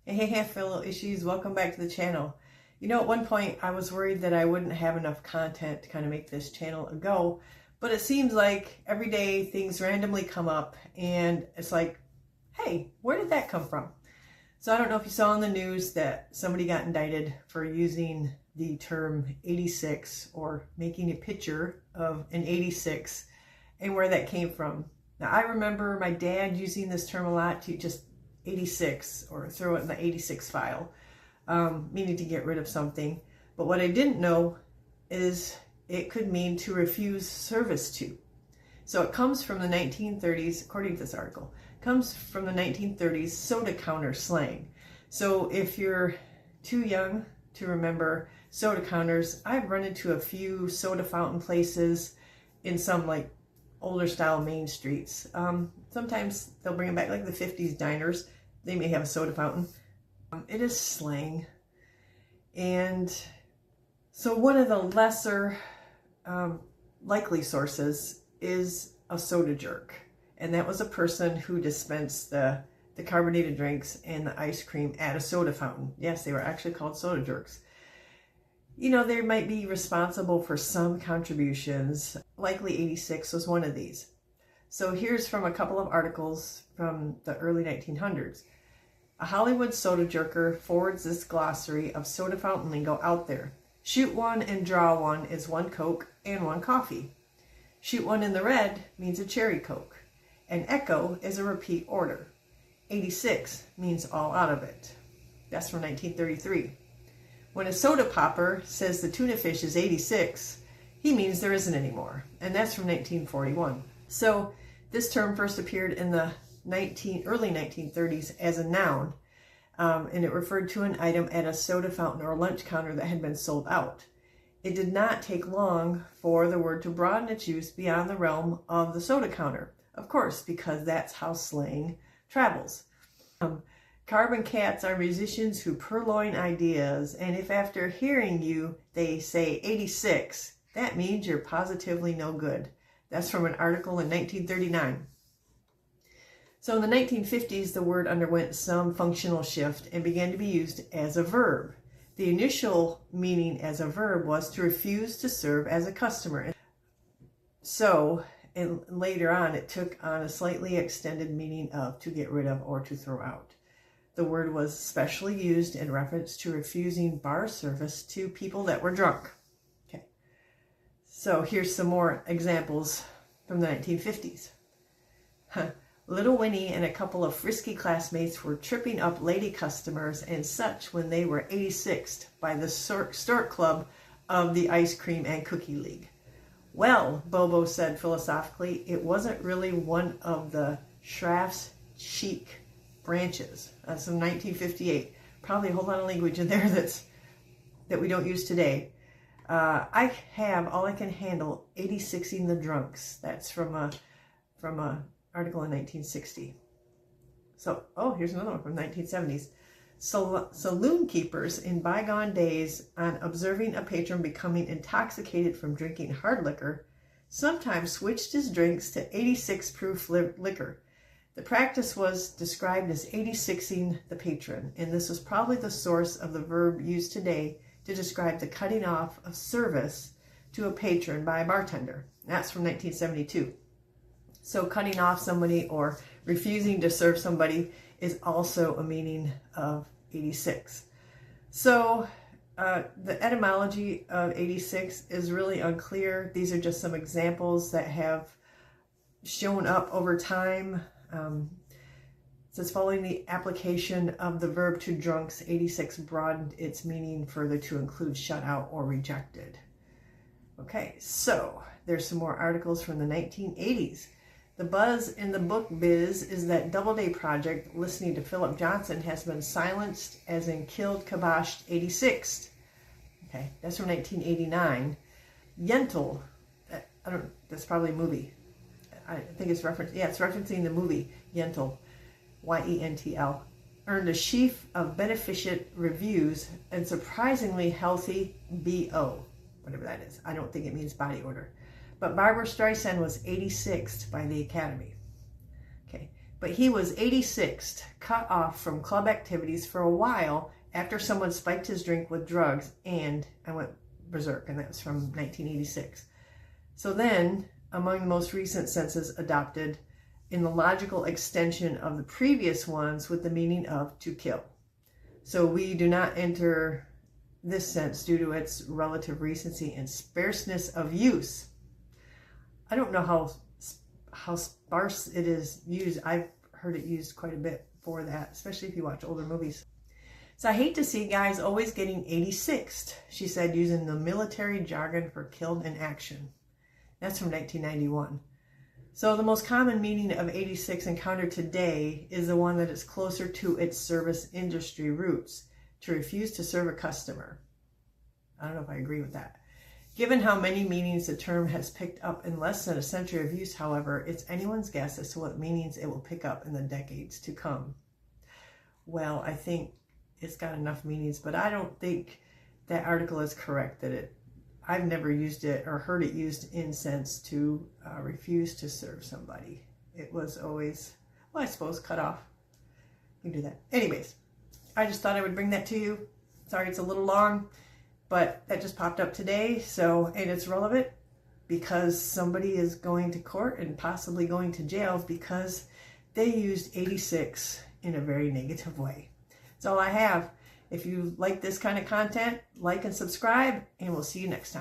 Hey, fellow issues, welcome back to the channel. You know, at one point I was worried that I wouldn't have enough content to kind of make this channel a go, but it seems like every day things randomly come up and it's like, hey, where did that come from? So I don't know if you saw in the news that somebody got indicted for using the term 86 or making a picture of an 86 and where that came from. Now I remember my dad using this term a lot to just 86 or throw it in the 86 file, meaning to get rid of something. But what I didn't know is it could mean to refuse service to. So it comes from the 1930s, according to this article, comes from the 1930s soda counter slang. So if you're too young to remember soda counters, I've run into a few soda fountain places in some like older style main streets. Sometimes they'll bring them back, like the 50s diners. They may have a soda fountain. It is slang. And so one of the lesser likely sources is a soda jerk. And that was a person who dispensed the carbonated drinks and the ice cream at a soda fountain. Yes, they were actually called soda jerks. You know, they might be responsible for some contributions. Likely 86 was one of these. So here's from a couple of articles from the early 1900s. A Hollywood soda jerker forwards this glossary of soda fountain lingo out there. Shoot one and draw one is one Coke and one coffee. Shoot one in the red means a cherry Coke. An echo is a repeat order. 86 means all out of it. That's from 1933. When a soda popper says the tuna fish is 86, he means there isn't any more. And that's from 1941. So this term first appeared in the early 1930s as a noun, and it referred to an item at a soda fountain or lunch counter that had been sold out. It did not take long for the word to broaden its use beyond the realm of the soda counter. Of course, because that's how slang travels. Carbon cats are musicians who purloin ideas, and if after hearing you they say 86, that means you're positively no good. That's from an article in 1939. So in the 1950s, the word underwent some functional shift and began to be used as a verb. The initial meaning as a verb was to refuse to serve as a customer. So, and later on, it took on a slightly extended meaning of to get rid of or to throw out. The word was especially used in reference to refusing bar service to people that were drunk. Okay. So here's some more examples from the 1950s. Little Winnie and a couple of frisky classmates were tripping up lady customers and such when they were 86'd by the Stork Club of the Ice Cream and Cookie League. Well, Bobo said philosophically, it wasn't really one of the Schraff's chic branches. That's from 1958. Probably a whole lot of language in there that we don't use today. I have all I can handle 86ing the drunks. That's from a article in 1960. So, here's another one from 1970s. Saloon keepers in bygone days, on observing a patron becoming intoxicated from drinking hard liquor, sometimes switched his drinks to 86 proof liquor. The practice was described as 86ing the patron, and this was probably the source of the verb used today to describe the cutting off of service to a patron by a bartender. That's from 1972. So cutting off somebody or refusing to serve somebody is also a meaning of 86. So the etymology of 86 is really unclear. These are just some examples that have shown up over time. It says following the application of the verb to drunks, 86 broadened its meaning further to include shut out or rejected. Okay, so there's some more articles from the 1980s. The buzz in the book biz is that Doubleday Project, listening to Philip Johnson, has been silenced as in killed, kiboshed, 86th. Okay, that's from 1989. Yentl, that's probably a movie. I think it's referencing the movie Yentl, Y-E-N-T-L, earned a sheaf of beneficent reviews and surprisingly healthy B.O., whatever that is. I don't think it means body odor. But Barbara Streisand was 86th by the Academy. Okay, but he was 86th, cut off from club activities for a while after someone spiked his drink with drugs, and I went berserk, and that's from 1986. So then, among the most recent senses adopted in the logical extension of the previous ones with the meaning of to kill. So we do not enter this sense due to its relative recency and sparseness of use. I don't know how sparse it is used. I've heard it used quite a bit for that, especially if you watch older movies. So I hate to see guys always getting 86th, she said, using the military jargon for killed in action. That's from 1991. So the most common meaning of 86 encountered today is the one that is closer to its service industry roots, to refuse to serve a customer. I don't know if I agree with that. Given how many meanings the term has picked up in less than a century of use, however, it's anyone's guess as to what meanings it will pick up in the decades to come. Well, I think it's got enough meanings, but I don't think that article is correct that I've never used it or heard it used in sense to refuse to serve somebody. It was always, well, I suppose, cut off. You can do that. Anyways, I just thought I would bring that to you. Sorry, it's a little long, but that just popped up today. So, and it's relevant because somebody is going to court and possibly going to jail because they used 86 in a very negative way. That's all I have. If you like this kind of content, like and subscribe, and we'll see you next time.